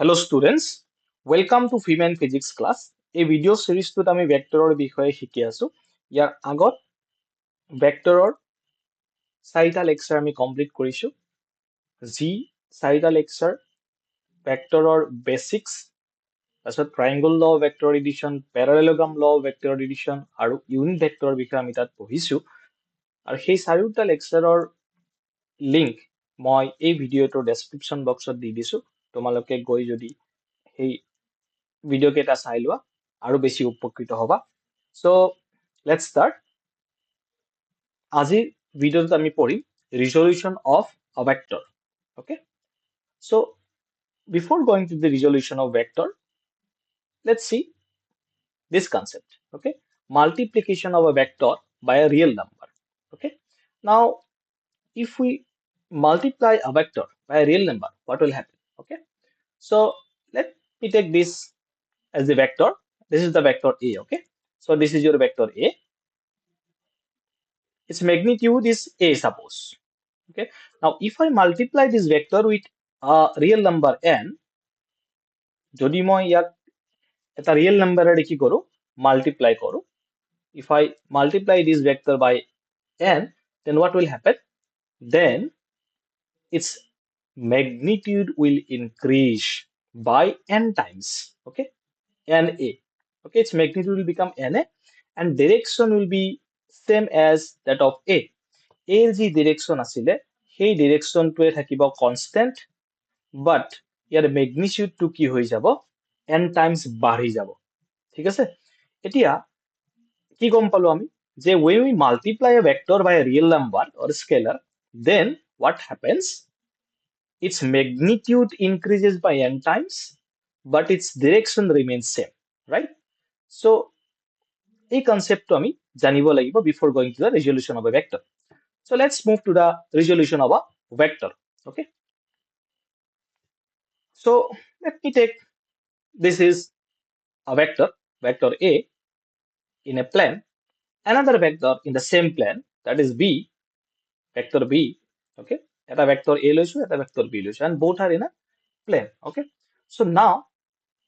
Hello students, welcome to Femen Physics class. এই video সিৰিজটোত আমি ভেক্টৰৰ বিষয়ে শিকি আছো। ইয়াৰ আগত ভেক্টৰৰ 4টা লেকচাৰ আমি কমপ্লিট কৰিছো। যি 4টা লেকচাৰ ভেক্টৰৰ বেসিক্স, তাৰপিছত ট্ৰায়াঙ্গল ল of vector addition, parallelogram law of vector addition আৰু ইউনিট ভেক্টৰৰ বিষয়ে আমি তাত পঢ়িছো। আৰু সেই 4টা লেকচাৰৰ লিংক মই এই ভিডিঅ'টোৰ ডেসক্ৰিপশ্যন বক্সত দি দিছো। তোমালোকে গৈ যদি সেই ভিডিও কেইটা চাই লোৱা আৰু বেছি উপকৃত হবা। So let's start. আজিৰ ভিডিওত আমি পঢ়িম resolution of a vector. Okay, so before going to the resolution of vector, let's see this concept. Okay, multiplication of a vector by a real number. Okay, now if we multiply a vector by a real number, what will happen? Okay, so let me take this as the vector. This is the vector A. Okay, so this is your vector A. Its magnitude is A, suppose. Okay, now if I multiply this vector with a real number n, যদি মই ইয়াক এটা real number এৰে কি কৰো multiply কৰো, if I multiply this vector by n, then what will happen? Then its magnitude will increase by n times. Okay, na. Okay, its magnitude will become na and direction will be same as that of A. এর যি direction আছিলে সেই ডিৰেকশনটোৱে থাকিব constant, বাট ইয়াৰ ম্যাগনিটিউডটো কি হৈ যাব n Times বাঢ়ি যাব। ঠিক আছে, এতিয়া কি গম পালো আমি যে when we multiply a vector by a real number or scalar, then what happens? Its magnitude increases by n times, but its direction remains same, right? So এই কনসেপ্টটো আমি জানিব লাগিব before going to the resolution of a vector. So let's move to the resolution of a vector. Okay, so let me take, this is a vector, vector A in a plane, another vector in the same plane, that is B, vector B. Okay, এটা vector A লৈছো, এটা vector B লৈছো, and both are in a plane. Okay, so now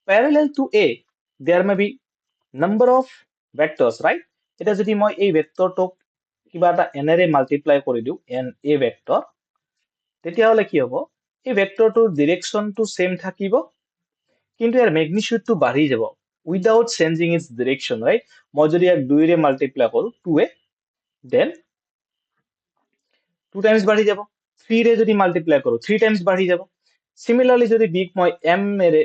parallel to A there may be number of vectors, right? এটা যদি মই এই ভেক্টৰটোক কিবা এটা n ৰে মাল্টিপ্লাই কৰি দিও, n a ভেক্টৰ, তেতিয়াহলে কি হ'ব, এই ভেক্টৰটোৰ ডিৰেকশনটো সেম থাকিব কিন্তু ইয়াৰ ম্যাগনিটিউডটো বাঢ়ি যাব উইদাউট চেঞ্জিং ইটস ডিৰেকশন, ৰাইট? মই যদি ইয়াক 2 ৰে মাল্টিপ্লাই কৰো 2a, দেন 2 টাইমস বাঢ়ি যাব। 3 ৰে যদি মাল্টিপ্লাই কৰো 3 টাইমস বাঢ়ি যাব। সিমিলাৰলি যদি b ক মই m ৰে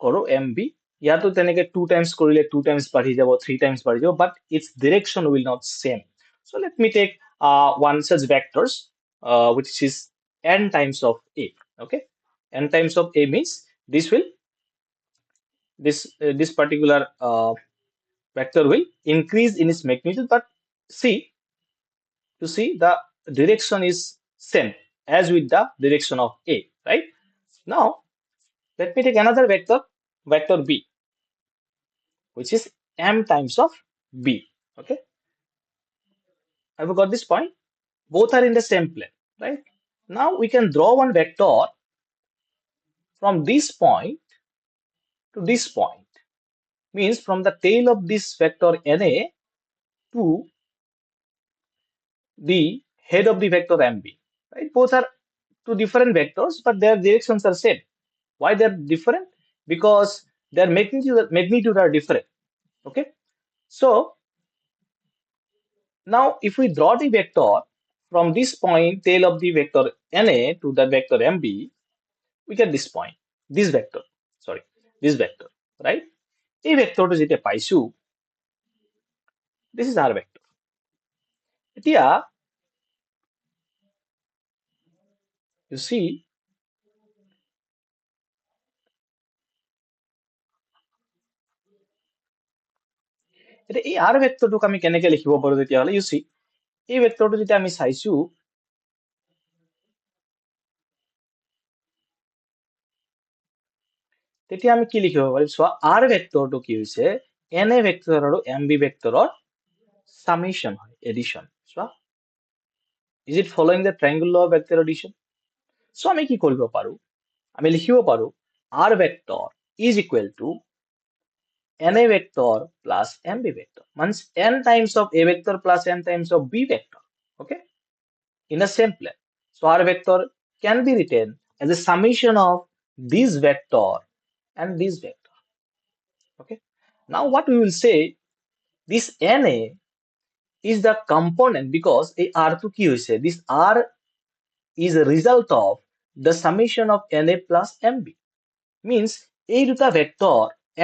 কৰো mb, ইয়াতো তেনেকে 2 টাইমস কৰিলে 2 টাইমস বাঢ়ি যাব, 3 টাইমস বাঢ়ি যাব, but its direction will not same. So let me take one such vectors which is n times of a. Okay, n times of a means this will this particular vector will increase in its magnitude, but see, to see the direction is same as with the direction of a, right? Now let me take another vector, vector b, which is m times of b. Okay, have you got this point? Both are in the same plane, right? Now we can draw one vector from this point to this point, means from the tail of this vector na to the head of the vector mb, right? Both are two different vectors, but their directions are same. Why they're different? Because their magnitude are different. Okay, so now if we draw the vector from this point tail of the vector na to the vector mb, we get this point, this vector, sorry, this vector, right? এই ভেক্টৰটো যেতিয়া পাইছো, this is our vector. এতিয়া you see, এতিয়া এই r ভেক্টৰটোক আমি কেনেকৈ লিখিব পাৰো তেতিয়াহলে, you see, এই ভেক্টৰটো যেতিয়া আমি চাইছো, তেতিয়া আমি কি লিখিব পাৰিম? চোৱা, r ভেক্টৰটো কি হৈছে na ভেক্টৰ আৰু mb ভেক্টৰৰ সামেশন হয়, এডিশন। চোৱা, is it following the triangle law of vector addition? So আমি কি কৰিব পাৰো, আমি লিখিব পাৰো R vector is equal to Na vector plus Mb vector. Means n times of A vector plus n times of B vector. Okay, in a same plane. So R vector can be written as a summation of this vector and this vector. Okay. Now what we will say, this Na is the component because a R2 কি হয়েছে, this R is a result of the summation of Na plus Mb. Means এই দুটা vector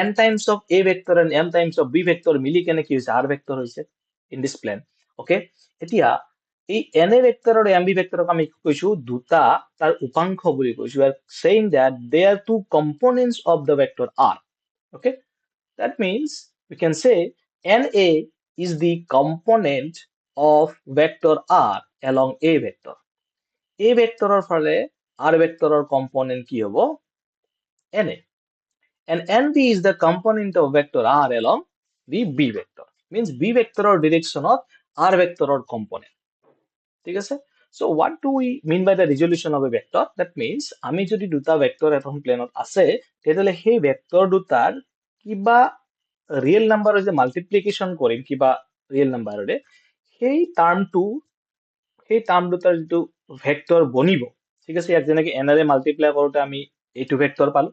n times of A vector and m times of B vector মিলি কেনে কি হয়েছে, R vector হয়েছে in this plane. Okay, এতিয়া এই Na vector আৰু Mb vector আমি কি কৈছো, দুটা তাৰ উপাংশ বুলি কৈছো. We are saying that they are two components of the vector R. Okay, that means we can say Na is the component of vector R along A vector. A vectorৰ ফালে R vectorৰ component কি হ'ব, Na. And Nb is the component of vector R along the B vector. Means B vector direction of R vector component. ঠিক আছে? So what do we mean by the resolution of a vector? That means আমি যদি দুটা vector এখন প্লেনত আছে তেতিয়াহ'লে সেই ভেক্টৰ দুটাৰ কিবা ৰিয়েল নাম্বাৰৰ যে মাল্টিপ্লিকেশ্যন কৰিম কিবা ৰিয়েল নাম্বাৰৰে, সেই টাৰ্ম দুটাৰ যিটো ভেক্টৰ বনিব, ঠিক আছে, ইয়াক যেনেকে এন ৰে মাল্টিপ্লাই কৰোঁতে আমি এইটো ভেক্টৰ পালো,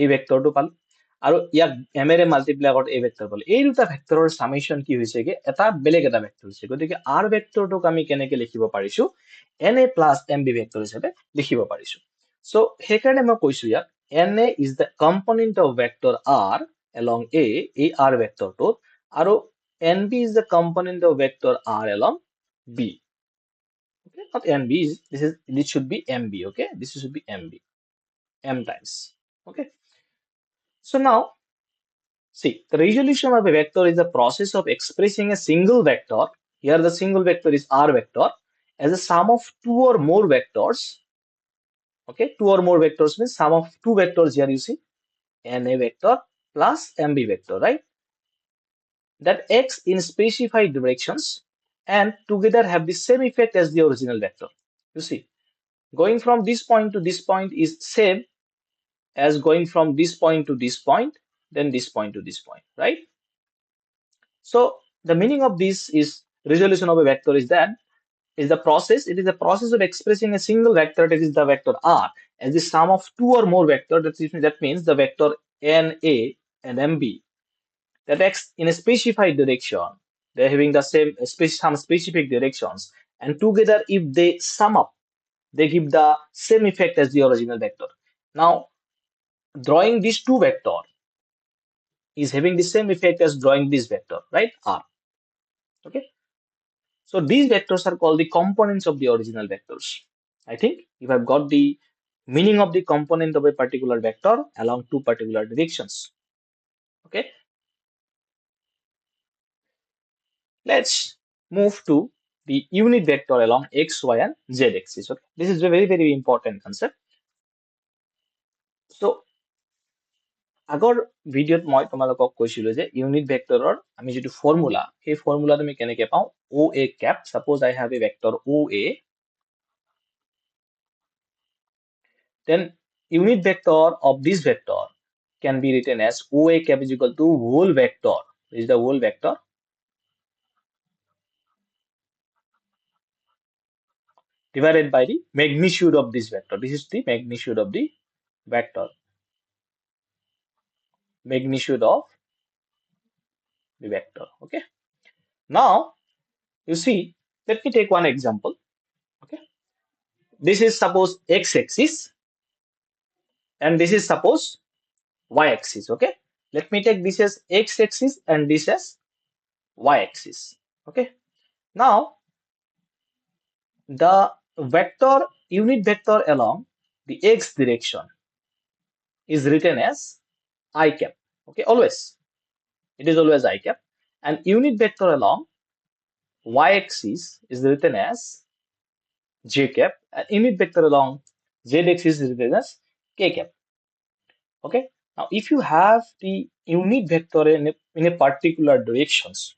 এই ভেক্টৰটো পালো, আৰু ইয়াক এম ৰে মাল্টিপ্লাই কৰোঁতে এই ভেক্টৰ পালো, এই দুটা ভেক্টৰৰ সামেশন কি হৈছেগে, এটা বেলেগ এটা ভেক্টৰ হৈছে. গতিকে আৰ ভেক্টৰটোক আমি কেনেকে লিখিব পাৰিছো, n a plus m b vector হিচাপে লিখিব পাৰিছো. সো সেইকাৰণে মই কৈছো ইয়াক n a is the component of vector r along a, এই আৰ ভেক্টৰটোত, আৰু n b is the component of vector r along b. Okay, not nb, this should be mb. Okay, this should be mb, m times. Okay, so now see, the resolution of a vector is the process of expressing a single vector. Here the single vector is r vector as a sum of two or more vectors. Okay, two or more vectors means sum of two vectors. Here you see na vector plus mb vector, right, that acts in specified directions and together have the same effect as the original vector. You see, going from this point to this point is same as going from this point to this point, then this point to this point, right? So the meaning of this is resolution of a vector is that is the process. It is the process of expressing a single vector, that is the vector r, as the sum of two or more vectors. That means the vector na and mb that acts in a specified direction. They're having the same some specific directions, and together if they sum up, they give the same effect as the original vector. Now, drawing these two vectors is having the same effect as drawing this vector, right, r. Okay, so these vectors are called the components of the original vectors. I think you have got the meaning of the component of a particular vector along two particular directions. Okay, let's move to the unit vector along x, y, and z axis. Okay, this is a very, very important concept. So আগৰ ভিডিঅ'ত মই তোমালোকক কৈছিলো যে unit ভেক্টৰৰ আমি যেটো formula, সেই ফৰ্মুলাটো আমি কেনেকৈ পাওঁ, o a cap. Suppose I have a vector o a, then unit vector of this vector can be written as o a cap is equal to whole vector. This is the whole vector divided by the magnitude of this vector. This is the magnitude of the vector, magnitude of the vector. Okay, now you see, let me take one example. Okay, this is suppose x axis and this is suppose y axis. Okay, let me take this as x axis and this as y axis. Okay, now the vector, unit vector along the x direction is written as I cap. Okay, always it is always I cap, and unit vector along y axis is written as j cap, and unit vector along z axis is written as k cap. Okay, now if you have the unit vector in a particular directions,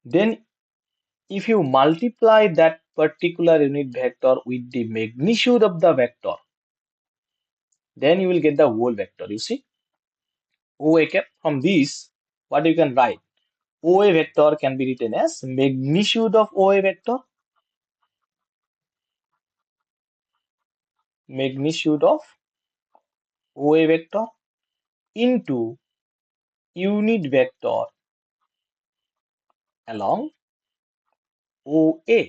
then if you multiply that particular unit vector with the magnitude of the vector, then you will get the whole vector. You see, OA cap. From this, what you can write? OA vector can be written as magnitude of OA vector, magnitude of OA vector into unit vector along OA.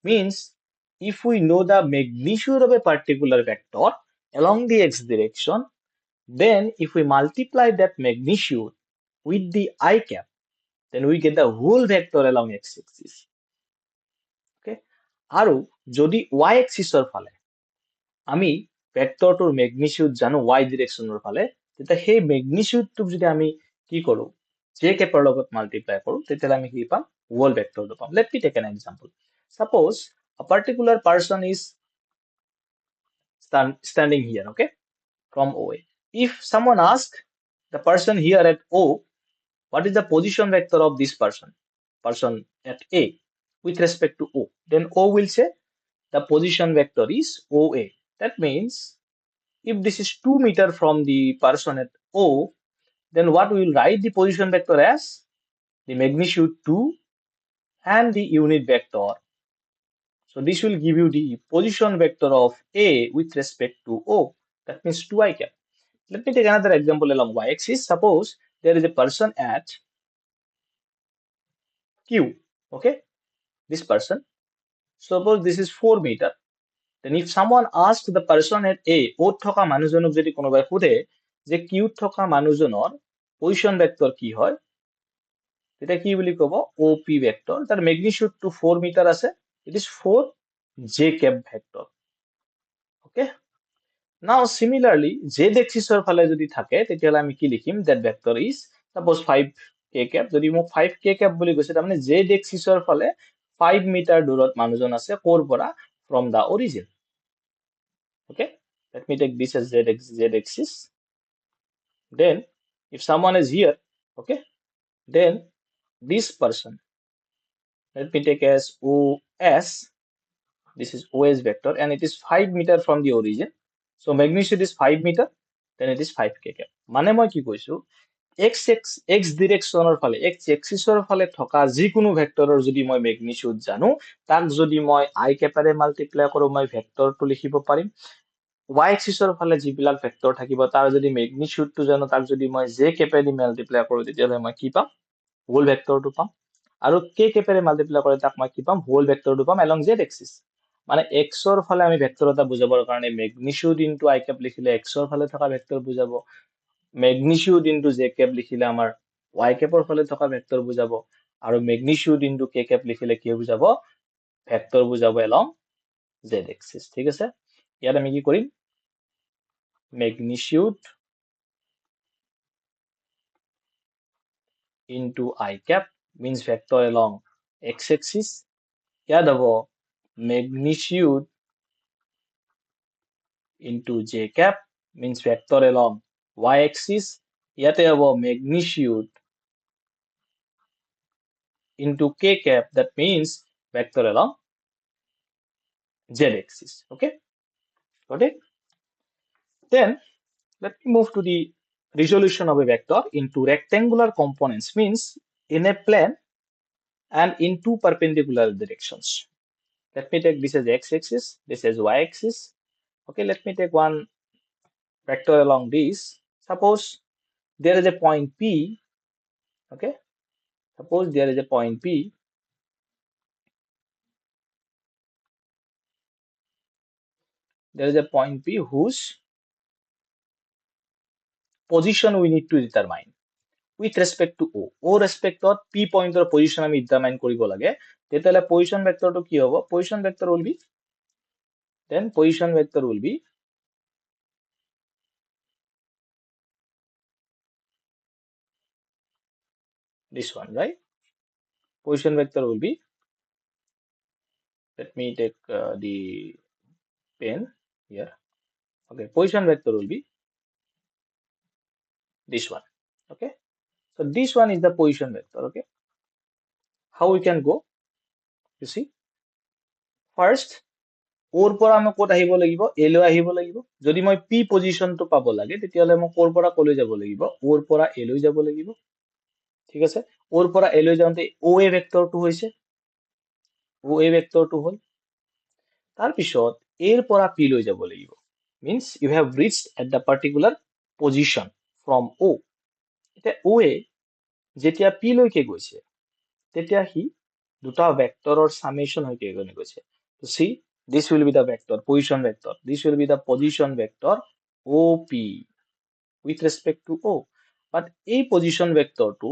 Means if we know the magnitude of a particular vector along the x direction, then if we multiply that magnitude with the I cap, then we get the whole vector along x axis. Okay, আৰু যদি y axis ফালে আমি ভেক্টৰটোৰ magnitude জানো y ডিৰেকশ্যনৰ ফালে, তেতিয়া সেই মেগনিটিউডটোক যদি আমি কি কৰো j কেপৰ লগত মাল্টিপ্লাই কৰো, তেতিয়াহ'লে আমি কি পাম হোল ভেক্টৰটো পাম. Late me tech an example. Suppose a particular person is standing here, okay, from OA. If someone asks the person here at O, what is the position vector of this person at A with respect to O, then O will say the position vector is OA. That means if this is 2 meter from the person at O, then what we will write the position vector as the magnitude 2 and the unit vector. So this will give you the position vector of A with respect to O. That means 2I cap. Let me take another example along y-axis. Suppose there is a person at Q. Okay, this person. Suppose this is 4 meter. Then if someone asks the person at A, O থকা মানুহজনক যদি কোনোবাই সোধে যে Q থকা মানুহজনৰ position vector কি হয়, তেতিয়া কি বুলি ক'ব OP ভেক্টৰ, তাৰ ম্যাগনিটিউড টু 4 মিটাৰ আছে, it is 4 j cap vector. Okay, নাও সিমিলাৰলি z এক্সিসৰ ফালে যদি থাকে তেতিয়াহ'লে আমি কি লিখিম, that vector is suppose 5 k cap. যদি মোক 5 k cap বুলি কৈছে, তাৰমানে z এক্সিসৰ ফালে 5 মিটাৰ দূৰত মানুহজন আছে ক'ৰ পৰা, from the origin. Okay, let me take this as z axis. Then if someone is here, okay, then this person, let me take as OS. This is OS vector and it is 5 meter from the origin. So magnitude is 5 meter, then it is 5 k cap. মানে মই কি কৈছো, x ডিৰেকশ্যনৰ ফালে x এক্সিসৰ ফালে থকা যিকোনো ভেক্টৰৰ যদি মই মেগনিটিউড জানো, তাক যদি মই i কেপেৰে মাল্টিপ্লাই কৰো, মই ভেক্টৰটো লিখিব পাৰিম. y এক্সিসৰ ফালে যিবিলাক ভেক্টৰ থাকিব তাৰ যদি মেগনিটিউডটো জানো, তাক যদি মই j কেপেৰে মাল্টিপ্লাই কৰো, তেতিয়াহ'লে মই কি পাম, হোল ভেক্টৰটো পাম. আৰু k কেপেৰে মাল্টিপ্লাই কৰে তাক মই কি পাম, হোল ভেক্টৰটো পাম along z axis. মানে x ৰ ফালে আমি ভেক্টৰ এটা বুজাবৰ কাৰণে মেগনিটিউড ইনটু i cap লিখিলে x ৰ ফালে থকা ভেক্টৰ বুজাব, মেগনিটিউড ইনটু j cap লিখিলে আমাৰ y capৰ ফালে থকা ভেক্টৰ বুজাব, আৰু মেগনিটিউড ইনটু k cap লিখিলে কি বুজাব, ভেক্টৰ বুজাব along z axis. ঠিক আছে, ইয়াত আমি কি কৰিম, magnitude into I cap means vector along x axis. ইয়াত হ'ব magnitude into j cap means vector along y axis. ইয়াতে হ'ব magnitude into k cap, that means vector along z axis. Okay, got it? Then let me move to the resolution of a vector into rectangular components, means in a plane and in two perpendicular directions. Let me take this as x-axis, this as y-axis. Okay, let me take one vector along this. Suppose there is a point P. Okay, suppose there is a point P. There is a point P whose position we need to determine with respect to O. O respect of P point or position আমি determine কৰিব লাগে, তেতিয়াহ'লে position vector to কি হ'ব, position vector will be, then position vector will be this one, right? Position vector will be, let me take the pen here. Okay, position vector will be this one. Okay, so this one is the position vector. Okay, how we can go, you see, first ওৰ পৰা মই ক'ত আহিব লাগিব, এ লৈ আহিব লাগিব। যদি মই পি পজিশ্যনটো পাব লাগে তেতিয়াহ'লে মই ক'ৰ পৰা ক'লৈ যাব লাগিব, ওৰ পৰা এ লৈ যাব লাগিব। ঠিক আছে, ওৰ পৰা এ লৈ যাওঁতে অ এ ভেক্টৰটো হৈছে, অ এ ভেক্টৰটো হ'ল। তাৰপিছত এৰ পৰা পি লৈ যাব লাগিব, means you have reached at the particular position from O. এতিয়া অ এ যেতিয়া পি লৈকে গৈছে তেতিয়া সি দুটা ভেক্টৰৰ সামেশন হৈকে গৈছে। তো সি this will be the vector, position vector. This will be the position vector OP with respect to O. But এই position vector টো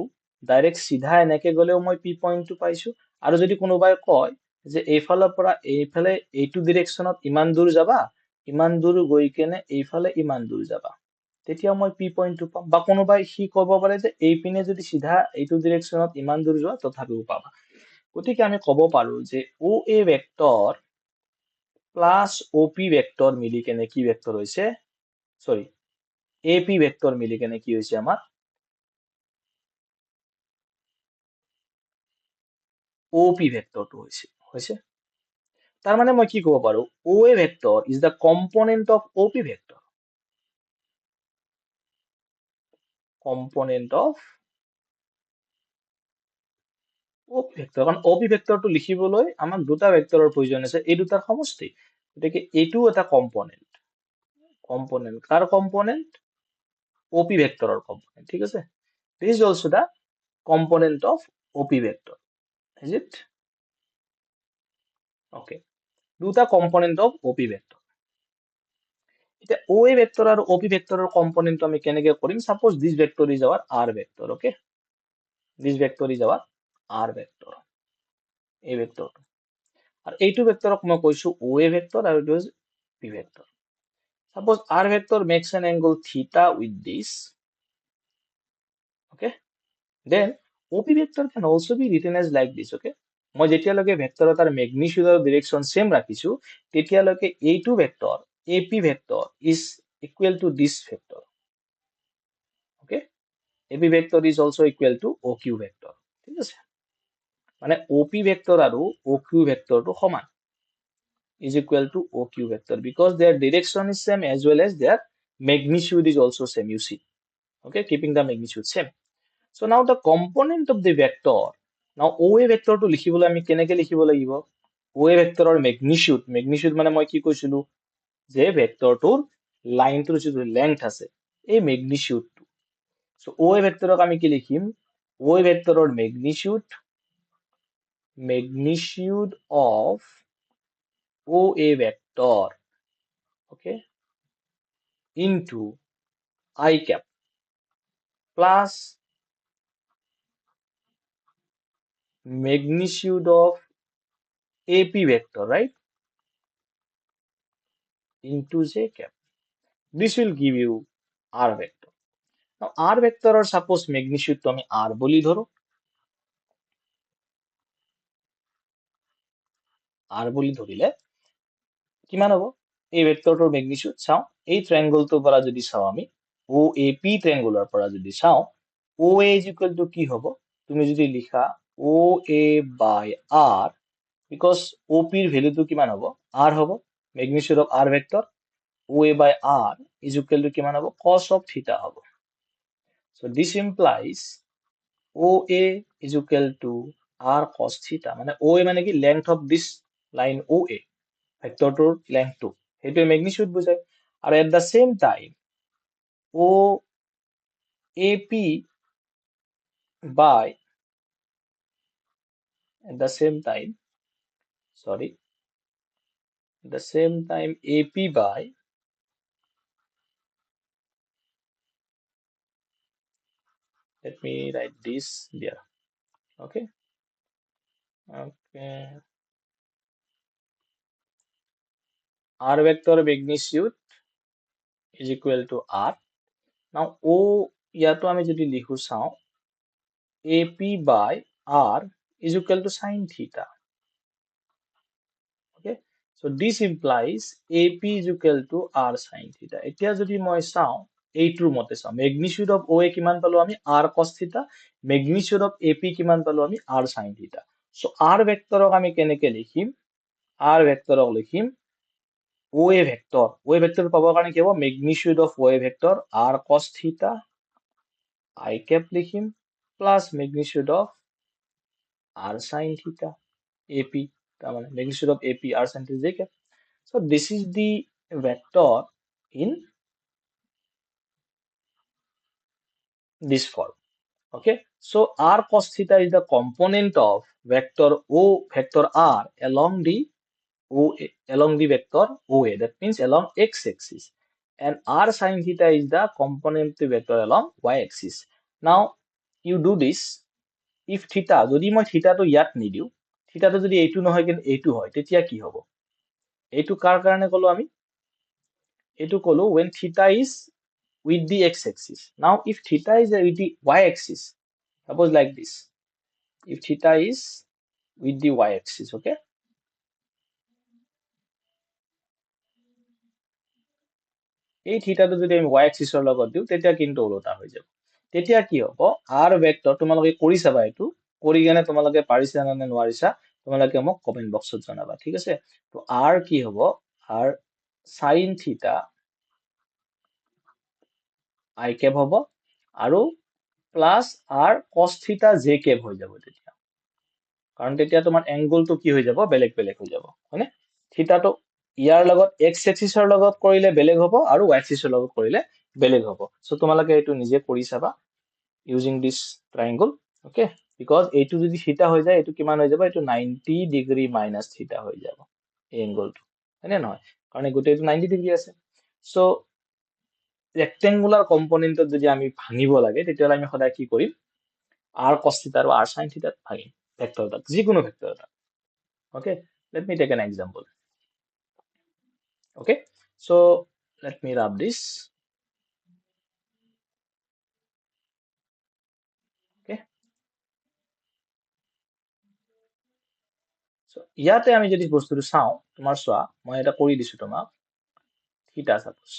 ডাইৰেক্ট চিধা এনেকে গলেও মই পি পইণ্টটো পাইছো। আৰু যদি কোনোবাই কয় যে এইফালৰ পৰা এইফালে এইটো ডিৰেকশ্যনত ইমান দূৰ যাবা, ইমান দূৰ গৈ কেনে এইফালে ইমান দূৰ যাবা, তেতিয়া মই পি পইণ্টটো পাম। বা কোনোবাই সি ক'ব পাৰে যে এইপিনে যদি চিধা এইটো ডিৰেকশ্যনত ইমান দূৰ যোৱা তথাপিও পাবা। গতিকে আমি ক'ব পাৰো যে অ এ ভেক্টৰ প্লাস OP ভেক্টর মিলি কেনে কি ভেক্টর হয়েছে, সরি AP ভেক্টর মিলি কেনে কি হয়েছে আমার OP ভেক্টরটো হয়েছে। তার মানে মই কি কব পাৰো, OA vector is the component of OP vector, component of OP vector. কারণ OP ভেক্টরটো লিখিবলৈ আমাক দুটা ভেক্টৰৰ প্ৰয়োজন আছে, এই দুটাৰ সমষ্টি। গতিকে এইটো এটা কম্পোনেন্ট, কম্পোনেন্ট কাৰ কম্পোনেন্ট, OP ভেক্টৰৰ কম্পোনেন্ট। ঠিক আছে, this is also the component of OP vector, is it? Okay, দুটা কম্পোনেন্ট অফ OP ভেক্টৰ। এতিয়া OA ভেক্টৰ আৰু OP ভেক্টৰৰ কম্পোনেন্ট আমি কেনেকে কৰিম, suppose this vector is our R vector. Okay, this vector is our R vector, এই ভেক্টৰটো। আৰু এইটো ভেক্টৰক মই কৈছো OA ভেক্টৰ আৰু এইটো P vector. Suppose R vector makes an angle theta with this, okay, then OP vector can also be written as like this. Okay, মই যেতিয়ালৈকে ভেক্টৰ এটাৰ মেগনিটিউড আৰু ডিৰেকশ্যন সেম ৰাখিছো তেতিয়ালৈকে এইটো vector AP vector is equal to this vector. Okay, AP vector is also equal to OQ vector. ঠিক আছে, মানে OP ভেক্টৰ আৰু OQ ভেক্টৰটো সমান, is equal to OQ vector because their direction is same as well as their magnitude is also same, you see. Okay, keeping the magnitude same. So now the component of the vector, now OA vector to লিখিবলৈ আমি কেনেকে লিখিব লাগিব, OA ভেক্টৰৰ magnitude, magnitude মানে মই কি কৈছিলো যে ভেক্টৰটোৰ লাইনটোৰ যিটো লেংথ আছে এই magnitude। so OA ভেক্টৰক আমি কি লিখিম, OA ভেক্টৰৰ magnitude of OA vector, okay, into I cap plus magnitude of AP vector, right, into J cap. This will give you R vector. Now R vector or suppose magnitude to আমি R বলি ধরো, R বলি ধরিলে কিমান হ'ব, এই ভেক্টৰটোৰ magnitude চাও, এই ট্ৰায়াঙ্গলটোৰ পৰা যদি চাও আমি OAP ট্ৰায়াঙ্গলৰ পৰা যদি চাও OA is equal to কি হ'ব, তুমি যদি লিখা OA by R, because OP ৰ ভ্যালুটো কিমান হ'ব, R হ'ব, magnitude of R vector, OA by R is equal to কিমান হ'ব, cos of theta হ'ব। so this implies OA is equal to R cos theta, মানে OA মানে কি, length of this line OA, ভেক্টৰটোৰ লেংথটো সেইটোৱে মেগনিটিউড বুজায়। আৰু at the same time OAP by at the same time AP by let me write this there. Okay, R vector magnitude is equal to R. now O ইয়াতো আমি যদি লিখো চাও AP by R is equal to sin theta. Okay, so this implies AP is equal to R sin theta. এতিয়া যদি মই চাও এইটোৰ মতে চাও, magnitude of OA কিমান পালো আমি, R cos theta, magnitude of AP কিমান পালো আমি, R sin theta. so R ভেক্টৰক আমি কেনেকে লিখিম, R ভেক্টৰক লিখিম OA ভেক্টৰ পাবৰ কাৰণে কি হ'ব magnitude of OA vector r cos থিটা I cap লিখিম plus magnitude of r sin থিটা AP তাৰমানে magnitude of AP r sin থিটা j cap. So this is the vector in this form. Okay, so r cos theta is the component of vector vector r along the vector OA, that means along x-axis, and r sin theta is the component of the vector along y-axis. Now you do this. If theta, যদি মই থিটাটো ইয়াত নিদিও, থিটাটো যদি এইটো নহয় কিন্তু এইটো হয়, তেতিয়া কি হ'ব? এইটো কাৰ কাৰণে ক'লো আমি? এইটো ক'লো when theta is with the x-axis. Now if theta is with the y-axis, suppose like this, if theta is with the y-axis, okay, এই থিটাটো যদি আমি y-axisৰ লগত দিও তেতিয়া কিন্তু ওলোটা হৈ যাব। তেতিয়া কি হ'ব r ভেক্টৰ তোমালোকে কৰি চাবা, এইটো কৰি কেনে তোমালোকে পাৰিছা নে নোৱাৰিছা তোমালোকে মোক কমেন্ট বক্সত জনাবা, ঠিক আছে? তো r কি হ'ব r sin থিটা I cap হ'ব আৰু প্লাস r cos থিটা j cap হৈ যাব তেতিয়া, কাৰণ তেতিয়া তোমাৰ এংগলটো কি হৈ যাব বেলেগ বেলেগ হৈ যাব, হয়নে? থিটাটো ইয়াৰ লগত x এক্সিসৰ লগত কৰিলে বেলেগ হ'ব আৰু y এক্সিসৰ লগত কৰিলে বেলেগ হ'ব। সো তোমালোকে এইটো নিজে কৰি চাবা using this triangle, okay, because এইটো যদি থিটা হৈ যায় এইটো কিমান হৈ যাব, এইটো 90 ডিগ্ৰী মাইনাস থিটা হৈ যাব এই এংগলটো, হয়নে নহয়? কাৰণ এই গোটেইটো 90 ডিগ্ৰী আছে। সো ৰেক্টেংগুলাৰ কম্পোনেন্টত যদি আমি ভাঙিব লাগে তেতিয়াহ'লে আমি সদায় কি কৰিম, r cos থিটা আৰু r sin থিটাত ভাঙিম ভেক্টৰ এটা, যিকোনো ভেক্টৰ এটা। Okay, let me take an example. Okay, so let me rub this. Okay, so ইয়াতে আমি যদি বস্তুটো চাওঁ, তোমাৰ চোৱা মই এটা কৰি দিছো তোমাক, থিটা সাপোজ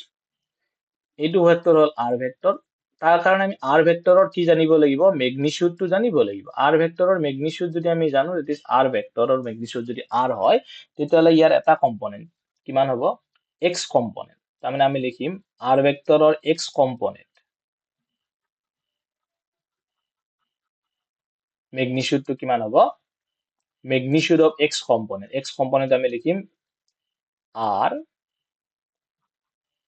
এইটো ভেক্টৰ হল r ভেক্টৰ, তাৰ কাৰণে আমি r ভেক্টৰৰ কি জানিব লাগিব, মেগনিটিউডটো জানিব লাগিব। r ভেক্টৰৰ মেগনিটিউড যদি আমি জানো, ইট ইজ r ভেক্টৰৰ মেগনিটিউড যদি r হয় তেতিয়াহ'লে ইয়াৰ এটা কম্পোনেন্ট কিমান হ'ব, x কম্পোনেন্ট, তাৰমানে আমি লিখিম r ভেক্টৰৰ x কম্পোনেন্ট মেগনিটিউডটো কিমান হ'ব, magnitude of x component আমি লিখিম r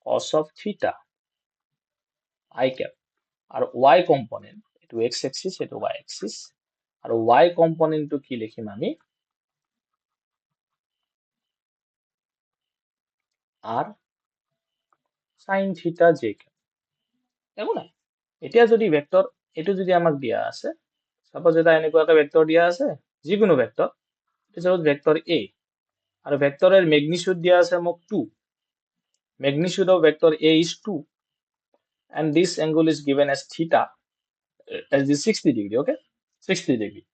cos of theta I cap, আৰু y component এইটো x axis এইটো y axis, আৰু y component টো কি লিখিম আমি r sin theta j cap, একো নাই। এতিয়া যদি ভেক্টৰ এইটো যদি আমাক দিয়া আছে, সাপোজ এটা এনেকুৱা এটা ভেক্টৰ দিয়া আছে, যিকোনো ভেক্টৰ, এটা ভেক্টৰ a, আৰু ভেক্টৰৰ মেগনিটিউড দিয়া আছে মোক 2, magnitude of vector a is 2, and this angle is given as theta, as the 60 degree, okay, 60 degree.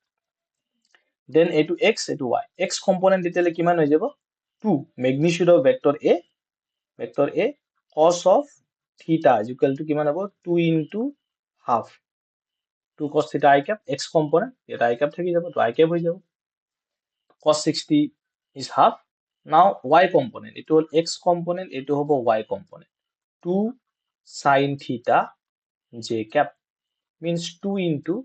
Then এইটো x এইটো y, x component তেতিয়ালে কিমান হৈ যাব 2, magnitude of vector a cos of theta is equal to কিমান হ'ব 2 into half, 2 cos theta I cap, x component এটা I cap থাকি যাব, তো I cap হৈ যাব, cos 60 is half. Now y component, it will x component, it will y component, 2 sin theta j cap means 2 into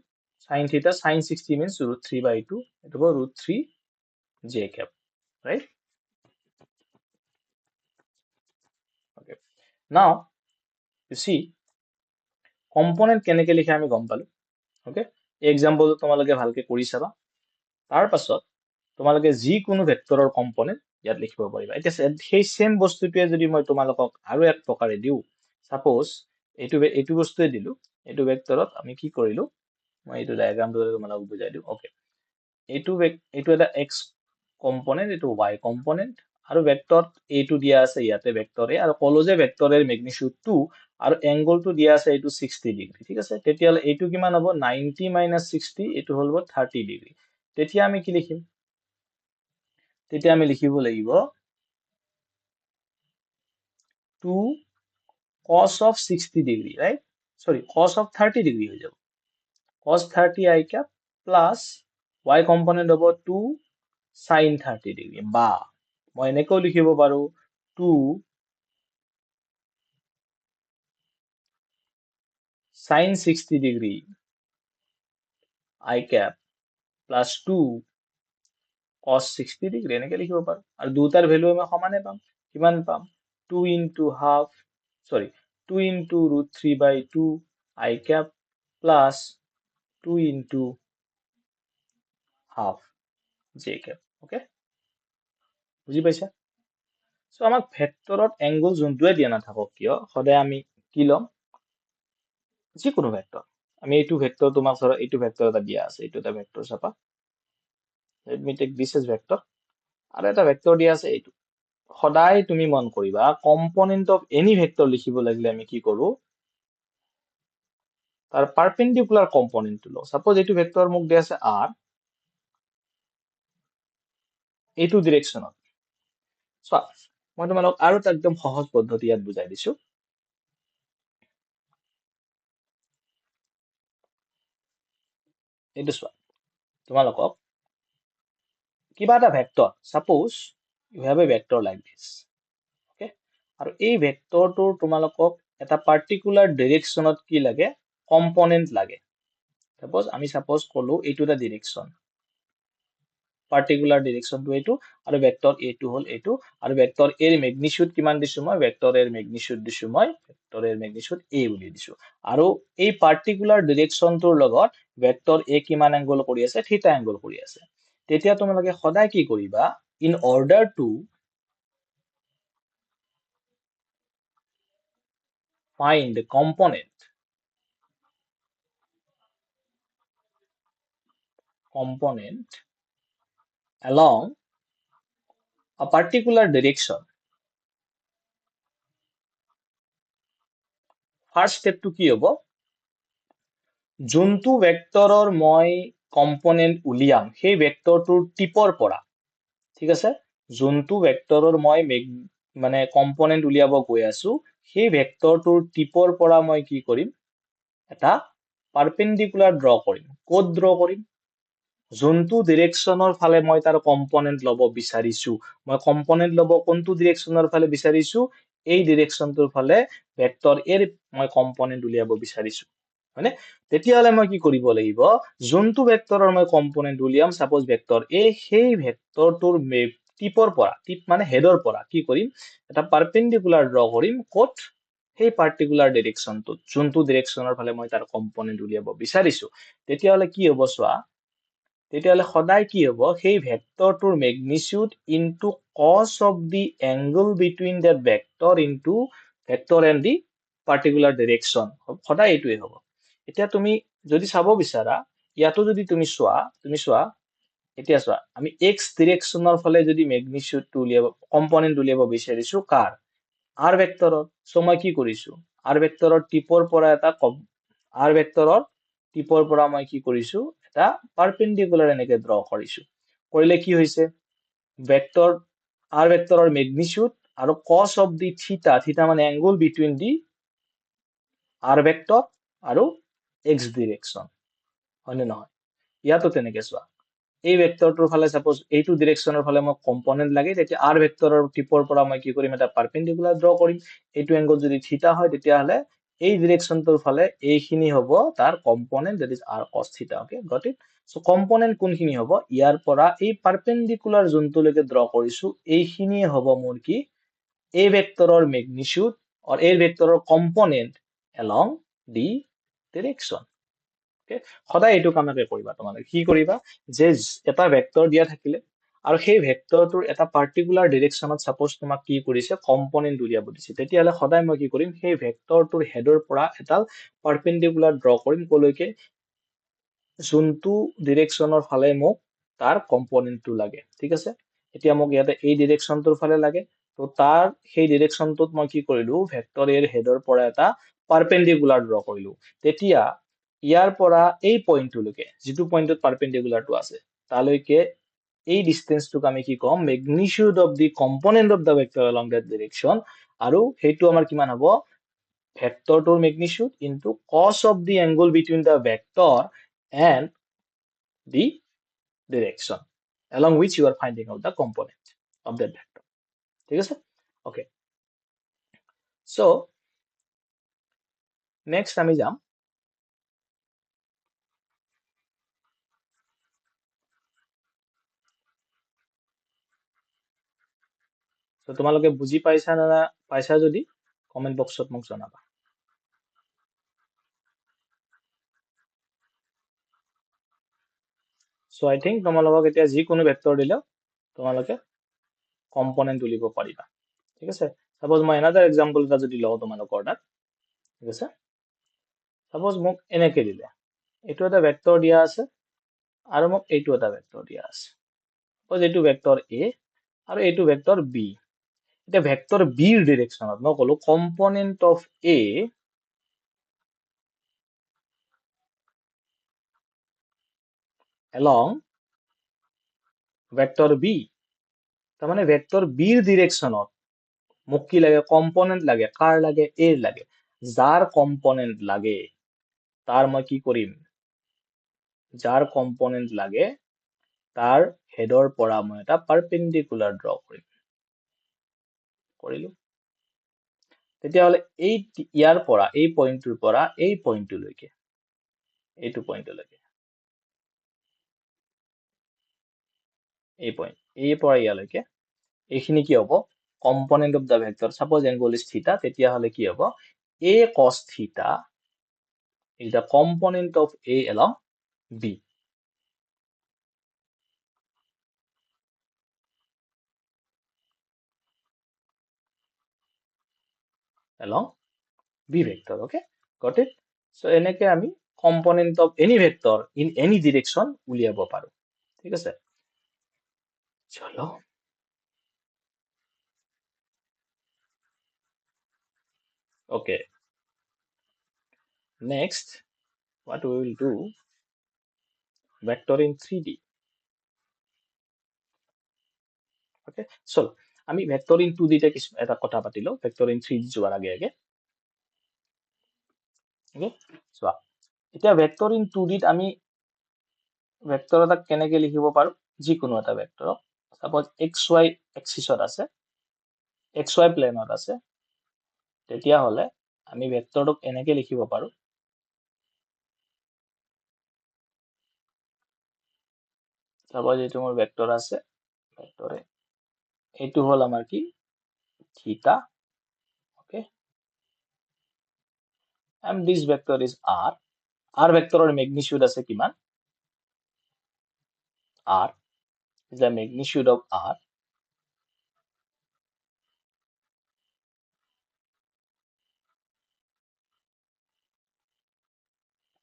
sin theta, sin 60 means root 3 by 2, it will root 3 j cap, right? Okay, now you see component কেনেকে লিখে আমি গম পালো। okay, example তোমালোকে ভালকে কৰি চাবা, তাৰ পাছত তোমালোকে যিকোনো ভেক্টৰৰ কম্পোনেন্ট ইয়াত লিখিব পাৰিবা। এতিয়া সেই সেম বস্তুটোৱে যদি মই তোমালোকক আৰু এক প্ৰকাৰে দিও, সাপোজ এইটো বস্তুৱে দিলো, এইটো ভেক্টৰত আমি কি কৰিলো, মই এইটো ডায়াগ্ৰামটো তোমালোকক বুজাই দিও। ওকে, এইটো এটা x কম্পোনেন্ট, এইটো y কম্পোনেন্ট, আৰু ভেক্টৰ এইটো দিয়া আছে ইয়াতে ভেক্টৰ a, আৰু কলো যে ভেক্টৰৰ মেগনিটিউড 2 আৰু এংগলটো দিয়া আছে এইটো 60 ডিগ্ৰী, ঠিক আছে? তেতিয়াহ'লে এইটো কিমান হ'ব 90 minus 60, এইটো হ'ল 30 ডিগ্ৰী। তেতিয়া আমি কি লিখিম, তেতিয়া আমি লিখিব লাগিব 2 cos of 60 degree, right? Sorry, cos of 30 degree হৈ যাব, cos 30 I cap plus y component হ'ব 2 sin 30 degree, বা মই এনেকৈ লিখিব পাৰো 2 sin 60 degree I cap plus 2 cos 60 degree এনেকে লিখিব পাৰো আৰু দুটাৰ ভ্যালু আমি সমানে পাম কিমান পাম 2 into half sorry 2 into root 3 by 2 I cap plus 2 into half j cap okay বুজি পাইছা সো আমাক ভেক্টৰত এংগল যোনটোৱে দিয়া নাথাকক কিয় সদায় আমি কি লম যিকোনো ভেক্টৰ আমি এইটো ভেক্টৰ তোমাক ধৰা এইটো ভেক্টৰ এটা দিয়া আছে এইটো এটা ভেক্টৰ চাপা let me take this as vector আৰু এটা ভেক্টৰ দিয়া আছে এইটো সদায় তুমি মন কৰিবা কম্পোনেন্ট অফ এনি ভেক্টৰ লিখিব লাগিলে আমি কি কৰো তাৰ পাৰপেন্ডিকুলাৰ কম্পোনেন্টটো লও সাপোজ এইটো ভেক্টৰ মোক দিয়া আছে r এইটো ডিৰেকশনত চোৱা মই তোমালোক আৰু এটা একদম সহজ পদ্ধতি ইয়াত বুজাই দিছো এইটো চোৱা তোমালোকক কিবা এটা vector suppose you have a vector like this okay আৰু এই ভেক্টৰটোৰ তোমালোকক এটা পাৰ্টিকুলাৰ ডিৰেকশনত কি লাগে কম্পোনেন্ট লাগে সাপোজ কলো এইটো এটা ডিৰেকশন পাৰ্টিকুলাৰ ডিৰেকশনটো এইটো আৰু ভেক্টৰ a টো হল এইটো আৰু ভেক্টৰ a ৰ ম্যাগনিটিউড কিমান দিছো মই ভেক্টৰ a ৰ ম্যাগনিটিউড দিছো মই ভেক্টৰ a ৰ ম্যাগনিটিউড a বুলি দিছো আৰু এই পাৰ্টিকুলাৰ ডিৰেকশনটোৰ লগত ভেক্টৰ a কিমান এংগল কৰি আছে থিটা এংগল কৰি আছে তেতিয়া তোমালোকে সদায় কি কৰিবা in order to find the component along a particular direction first স্টেপটো কি হ'ব যোনটো ভেক্টৰৰ মই কম্পোনেন্ট উলিয়াম সেই ভেক্টৰটোৰ টিপৰ পৰা ঠিক আছে যোনটো ভেক্টৰৰ মই মানে কম্পোনেন্ট উলিয়াব গৈ আছো সেই ভেক্টৰটোৰ টিপৰ পৰা মই কি কৰিম এটা পাৰপেন্ডিকুলাৰ ড্ৰ কৰিম কোড ড্ৰ কৰিম যোনটো ডিৰেকশনৰ ফালে মই তাৰ কম্পোনেন্ট লব বিচাৰিছো মই কম্পোনেন্ট লব কোনটো ডিৰেকশনৰ ফালে বিচাৰিছো এই ডিৰেকশনটোৰ ফালে ভেক্টৰ এৰ মই কম্পোনেন্ট উলিয়াব বিচাৰিছো হয়নে তেতিয়াহলে মই কি কৰিব লাগিব যোনটো ভেক্টৰৰ মই কম্পোনেন্ট উলিয়াম সাপোজ ভেক্টৰ এ সেই ভেক্টৰটোৰ টিপৰ পৰা টিপ মানে হেডৰ পৰা কি কৰিম এটা পাৰপেন্ডিকুলাৰ ড্ৰ কৰিম কোড সেই পাৰ্টিকুলাৰ ডিৰেকশনটোত যোনটো ডিৰেকশনৰ ফালে মই তাৰ কম্পোনেন্ট উলিয়াব বিচাৰিছো তেতিয়াহলে কি হ'ব চোৱা তেতিয়াহলে সদায় কি হ'ব সেই ভেক্টৰটোৰ magnitude into cos of the angle between that vector into vector and the particular direction সদায় এইটোৱে হ'ব এতিয়া তুমি যদি চাব বিচাৰা ইয়াতো যদি তুমি চোৱা এতিয়া চোৱা আমি x ডিৰেকশনৰ ফালে যদি ম্যাগনিটিউডটো উলিয়াব কম্পোনেন্ট উলিয়াব বিচাৰিছো কাৰ r ভেক্টৰৰ সো মই কি কৰিছো r ভেক্টৰৰ টিপৰ পৰা এটা r ভেক্টৰৰ টিপৰ পৰা মই কি কৰিছো এটা পাৰপেন্ডিকুলাৰ এনেকে ড্ৰ কৰিছো কৰিলে কি হৈছে ভেক্টৰ r ভেক্টৰৰ ম্যাগনিটিউড আৰু cos of the theta মানে angle between the r vector আৰু x ডিৰেকশন হয়নে নহয় ইয়াতো তেনেকে চোৱা এই ভেক্টৰটোৰ ফালে সাপোজ এইটো ডিৰেকশনৰ ফালে মই কম্পোনেন্ট লাগে তেতিয়া r ভেক্টৰৰ টিপৰ পৰা মই কি কৰিম এটা পাৰপেন্ডিকুলাৰ ড্ৰ কৰিম এইটো এংগল যদি থিটা হয় তেতিয়াহলে এই ডিৰেকশনটোৰ ফালে এইখিনি হ'ব তাৰ component that is r cos theta okay got it so component কোনখিনি হ'ব ইয়াৰ পৰা এই পাৰপেন্ডিকুলাৰ যোনটোলৈকে ড্ৰ কৰিছো এইখিনিয়ে হ'ব মোৰ কি এই ভেক্টৰৰ ম্যাগনিটিউড or এই ভেক্টৰৰ কম্পোনেন্ট along the direction সদায় এইটো কামকে কৰিবা তোমালোকে কি কৰিবা যে এটা ভেক্টৰ দিয়া থাকিলে আৰু সেই ভেক্টৰটোৰ এটা পাৰ্টিকুলাৰ ডিৰেকশনত সাপোজ তোমাক কি কৰিছে কম্পোনেন্ট উলিয়াব দিছে তেতিয়াহলে সদায় মই কি কৰিম সেই ভেক্টৰটোৰ হেডৰ পৰা এটা পাৰপেন্ডিকুলাৰ ড্ৰ কৰিম কলৈকে যোনটো ডিৰেকশনৰ ফালে মোক তাৰ কম্পোনেন্টটো লাগে ঠিক আছে এতিয়া মোক ইয়াতে এই ডিৰেকশনটোৰ ফালে লাগে তো তাৰ সেই ডিৰেকশনটোত মই কি কৰিলো ভেক্টৰ এৰ হেডৰ পৰা এটা পাৰপেন্ডিকুলাৰ ড্ৰ কৰিলো তেতিয়া ইয়াৰ পৰা এই পইণ্টটোলৈকে যিটো পইণ্টত পাৰপেন্ডিকুলাৰটো আছে তালৈকে এই ডিসটেন্সটোক আমি কি কম magnitude of the component of the vector along that direction আৰু সেইটো আমাৰ কিমান হ'ব ভেক্টৰটোৰ magnitude into cos of the angle between the vector and the direction along which you are finding out the component of that vector ঠিক আছে okay, so next আমি যাম তো তোমালোকে বুজি পাইছা না পাইছা যদি কমেন্ট বক্সত মোক জনাবা সো আই থিংক তোমালোকক এতিয়া যিকোনো ভেক্টৰ দিলেও তোমালোকে কম্পনেন্ট উলিয়াব পাৰিবা ঠিক আছে সাপোজ মই এনাদাৰ এক্সাম্পল এটা যদি লওঁ তোমালোকৰ তাত ঠিক আছে সাপোজ মোক এনেকে দিলে এইটো এটা ভেক্টৰ দিয়া আছে আৰু মোক এইটো এটা ভেক্টৰ দিয়া আছে সাপোজ এইটো ভেক্টৰ এ আৰু এইটো ভেক্টৰ বি এতিয়া ভেক্টৰ বিৰ ডিৰেকশ্যনত মই ক'লো component of a along vector B তাৰমানে ভেক্টৰ বিৰ ডিৰেকশ্যনত মোক কি লাগে কম্পনেন্ট লাগে কাৰ লাগে এৰ লাগে যাৰ কম্পনেন্ট লাগে তাৰ মই কি কৰিম যাৰ কম্পনেন্ট লাগে তাৰ হেডৰ পৰা মই এটা পাৰপেন্ডিকুলাৰ ড্ৰ কৰিলো তেতিয়াহ'লে এই ইয়াৰ পৰা এই পইণ্টটোৰ পৰা এই পইণ্টটোলৈকে এইটো পইণ্টলৈকে এই পইণ্ট এই পৰা ইয়ালৈকে এইখিনি কি হ'ব component of the vector suppose angle is থিটা তেতিয়াহ'লে কি হ'ব a cos theta is the component of a along b along b vector okay got it so এনেকে আমি component of any vector in any direction উলিয়াব পাৰো ঠিক আছে চলো okay next what we will do vector in 3D okay চলো আমি vector in 2D তে কিছু এটা কথা পাতিলো vector in 3D যোৱাৰ আগে আগে okay চোৱা এতিয়া vector in 2D ত আমি ভেক্টৰ এটা কেনেকে লিখিব পাৰো যিকোনো এটা ভেক্টৰ সাপোজ xy এক্সিছত আছে xy প্লেনত আছে তেতিয়াহ'লে আমি ভেক্টৰটোক এনেকে লিখিব পাৰো সাপোজ এইটো মোৰ ভেক্টৰ আছে ভেক্টৰে এইটো হল আমাৰ কি theta okay and this vector is r ভেক্টৰৰ ম্যাগনিটিউড আছে কিমান r is the magnitude of r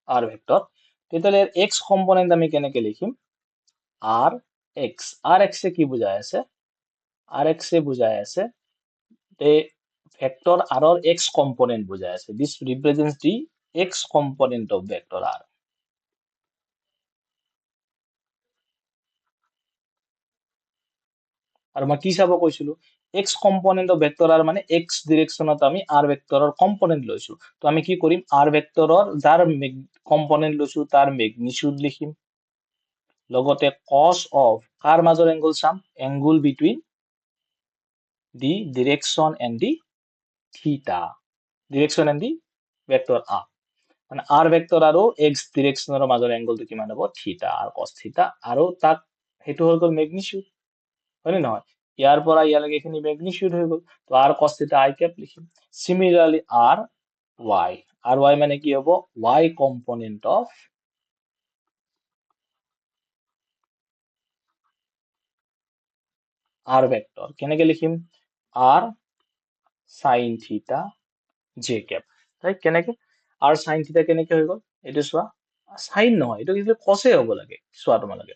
r vector তেতিয়াহ'লে x কম্পোনেন্ট আমি কেনেকে লিখিম rx এ কি বুজাই আছে rx এ বুজাই আছে তে ভেক্টৰ r ৰ x কম্পোনেন্ট বুজাই আছে this represents the x component of vector r আৰু মই কি চাব কৈছিলো x component of vector r মানে x ডিৰেকশ্যনত আমি r ভেক্টৰৰ কম্পোনেন্ট লৈছো তো আমি কি কৰিম r ভেক্টৰৰ যাৰ কম্পোনেন্ট লৈছো তাৰ ম্যাগনিটিউড লিখিম লগতে cos of কাৰ মাজৰ এংগল চাম angle between the direction and the theta direction and the vector r মানে r ভেক্টৰ আৰু x ডিৰেকশ্যনৰ মাজৰ এংগলটো কিমান হ'ব থিটা আৰু cos থিটা আৰু তাক হেতু হৈ গ'ল ম্যাগনিটিউড হয়নে নহয় ইয়াৰ পৰা ইয়ালৈকে খিনি ম্যাগনিটিউড হৈ গ'ল তো r cos থিটা i ক্যাপ লিখিম সিমিলারলি r y মানে কি হ'ব y component of r vector কেনেকে লিখিম r sin থিটা j ক্যাপ ৰাইট কেনেকে r sin থিটা কেনেকে হৈ গ'ল এইটো চোৱা সাইন নহয় এইটো কিন্তু কসে হ'ব লাগে চোৱা তোমালোকে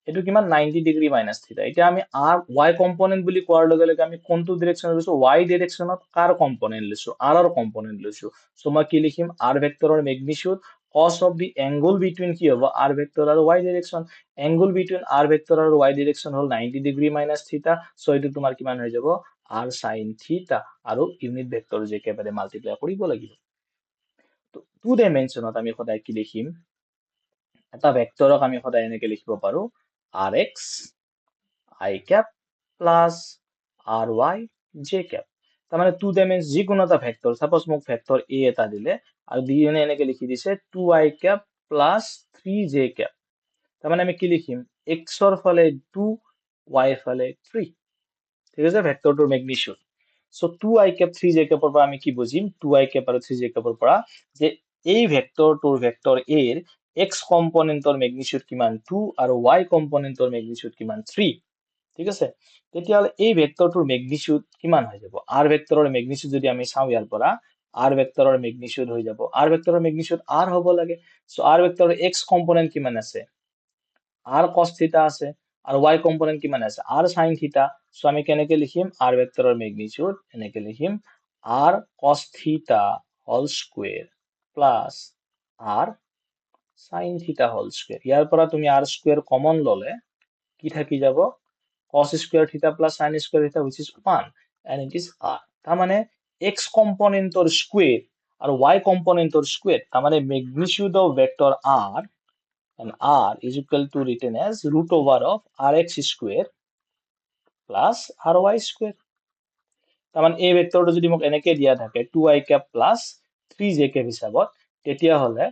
এইটো কিমান 90 ডিগ্ৰী মাইনাস থিটা এতিয়া আমি r y কম্পোনেন্ট বুলি কোৱাৰ লগে লগে আমি কোনটো ডিৰেকশ্যনত লৈছো y ডিৰেকশ্যনত কাৰ কম্পোনেন্ট লৈছো r ৰ কম্পোনেন্ট লৈছো সো মই কি লিখিম r ভেক্টৰৰ magnitude cos of the angle between কি হ'ব r ভেক্টৰ আৰু y direction angle between r vector আৰু y ডিৰেকশ্যন হ'ল 90 ডিগ্ৰী মাইনাস থিটা সো এইটো তোমাৰ কিমান হৈ যাব r sin থিটা আৰু ইউনিট ভেক্টৰ যে একেবাৰে মাল্টিপ্লাই কৰিব লাগিব তো 2 ডাইমেনশনত আমি সদায় কি লিখিম এটা ভেক্টৰক আমি সদায় এনেকে লিখিব পাৰো rx i cap plus ry j cap তাৰমানে 2 ডাইমেনশ্যন যিকোনো এটা ভেক্টৰ সাপোজ মোক ভেক্টৰ a এটা দিলে আৰু দি এনে এনেকে লিখি দিছে 2i cap plus 3j cap তাৰমানে আমি কি লিখিম x ৰ ফালে 2 y ৰ ফালে 3 ঠিক আছে ভেক্টৰটোৰ magnitude so 2i cap 3j cap ৰ পৰা আমি কি বুজিম 2i cap আৰু 3j cap ৰ পৰা যে এই ভেক্টৰটোৰ ভেক্টৰ a ৰ x কম্পোনেন্টৰ ম্যাগনিটিউড কিমান 2 আৰু y কম্পোনেন্টৰ ম্যাগনিটিউড কিমান 3 ঠিক আছে তেতিয়াহলে এই ভেক্টৰটোৰ ম্যাগনিটিউড কিমান হৈ যাব r ভেক্টৰৰ ম্যাগনিটিউড যদি আমি চাও ইয়াৰ পৰা r ভেক্টৰৰ ম্যাগনিটিউড হৈ যাব r ভেক্টৰৰ ম্যাগনিটিউড r হ'ব লাগে সো r ভেক্টৰৰ x কম্পোনেন্ট কিমান আছে r cos থিটা আছে আৰু y কম্পোনেন্ট কিমান আছে r sin থিটা সো আমি কেনেকে লিখিম r ভেক্টৰৰ ম্যাগনিটিউড এনেকে লিখিম r cos theta whole square plus r sin theta whole square ইয়াৰ পৰা তুমি r স্কয়ার কমন ললে কি থাকি যাব cos square theta plus sin square theta which is 1 and it is r তার মানে x component square আর y component square তার মানে magnitude of vector r and r is equal to written as root over of rx square plus ry square তার মানে এই ভেক্টৰটো যদি মোক এনেকে দিয়া থাকে 2i cap plus 3j cap হিসাবত তেতিয়া হলে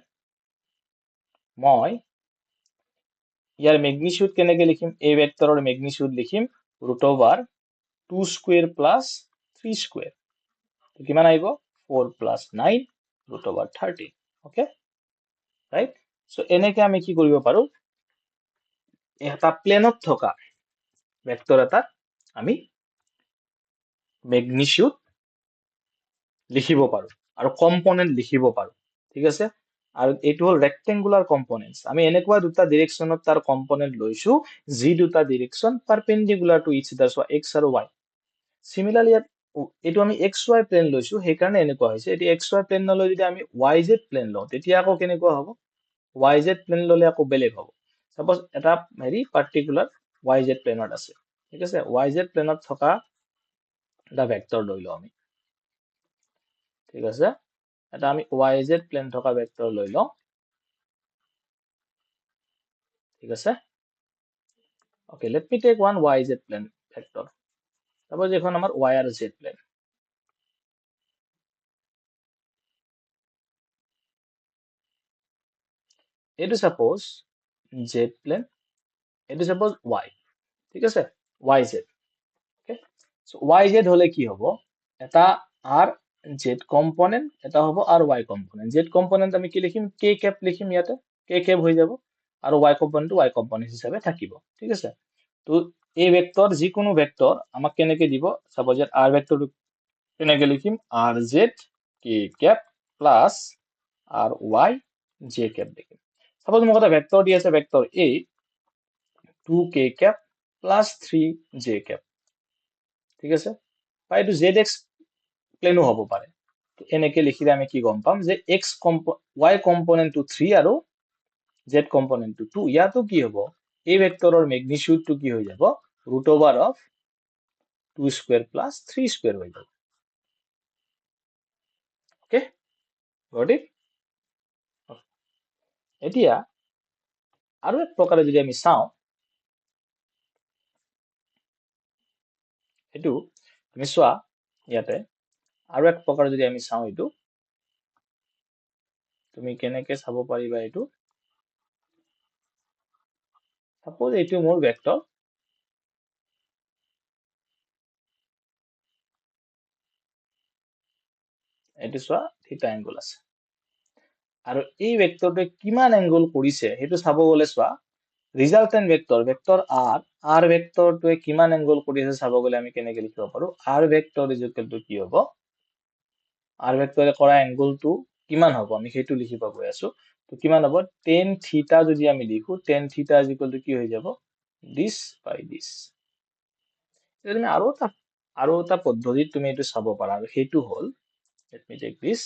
মই ইয়াৰ ম্যাগনিটিউড কেনেকে লিখিম এই ভেক্টৰৰ ম্যাগনিটিউড লিখিম root over 2 square plus 3 square কিমান আহিব 4 plus 9 root over 13 okay right so এনেকে আমি কি কৰিব পাৰো এটা প্লেনত থকা ভেক্টৰ এটা আমি ম্যাগনিটিউড লিখিব পাৰো আৰু কম্পোনেন্ট লিখিব পাৰো ঠিক আছে আৰু এইটো হল ৰেক্টেঙ্গুলাৰ কম্পোনেন্টস আমি এনেকুৱা দুটা ডাইৰেকশনত তাৰ কম্পোনেন্ট লৈছো যি দুটা direction পাৰপেন্ডিকুলাৰ to each other so x আৰু y সিমিলাৰলি এইটো আমি xy প্লেন লৈছো সেই কাৰণে এনেকুৱা হৈছে এটি xy প্লেন নলৈ যদি আমি yz প্লেন লওঁ তেতিয়া আকৌ কেনেকুৱা হ'ব yz প্লেন ললে আকৌ বেলেগ হ'ব সাপোজ এটা হেৰি পাৰ্টিকুলাৰ yz প্লেনত আছে ঠিক আছে yz প্লেনত থকা এটা ভেক্টৰ লৈ লওঁ আমি ঠিক আছে এটা আমি yz প্লেন থকা ভেক্টৰ লৈ লওঁ ঠিক আছে okay let me take one yz plane vector suppose এখন আমাৰ y আৰু z প্লেন এইটো সাপোজ z প্লেন এইটো সাপোজ y ঠিক আছে yz okay so yz হলে কি হ'ব এটা r z কম্পোনেন্ট এটা হ'ব r y component z component আমি কি লিখিম k cap লিখিম ইয়াতে k cap হৈ যাব আৰু y কম্পোনেন্ট হিচাপে থাকিব ঠিক আছে তো এই ভেক্টৰ যিকোনো ভেক্টৰ আমাক কেনেকে দিব সাপোজ r ভেক্টৰ কেনেকে লিখিম rz k cap plus ry j cap লিখিম সাপোজ মোক এটা ভেক্টৰ দি আছে vector a 2k cap plus 3j cap ঠিক আছে বা এইটো zx প্লেনো হ'ব পাৰে এনেকে লিখিলে আমি কি গম পাম যে y কম্পোনেন্ট টু 3 আৰু z কম্পোনেন্ট টু 2 ইয়াতো কি হ'ব এই ভেক্টৰৰ ম্যাগনিটিউড টু কি হৈ যাব root over of 2 square plus 3 square হৈ যাব ওকে got it এতিয়া আৰু এক প্ৰকাৰে যদি আমি চাওঁ এটো আমি চোৱা ইয়াতে আৰু এক প্ৰকাৰে যদি আমি চাওঁ এটো তুমি কেনেকে চাব পাৰিবা এটো সাপোজ এটো মোৰ ভেক্টৰ এটো চোৱা থিটা এংগল আছে আৰু এই ভেক্টৰটোৱে কিমান এংগল কৰিছে হেতু চাব গলে চোৱা ৰিজাল্টেন্ট ভেক্টৰ r ভেক্টৰটোৱে কিমান এংগল কৰিছে চাব গলে আমি কেনেকে লিখিব পাৰো r vector is equal to কি হ'ব r ভেক্টৰে কৰা এংগলটো কিমান হ'ব আমি হেতু লিখিব গৈ আছো তো কিমান হ'ব tan থিটা যদি আমি লিখো tan থিটা ইজ ইকুৱেল টু কি হৈ যাব this by this তুমি আৰু এটা পদ্ধতিত তুমি এটো চাব পাৰা আৰু হেতু হল let me take this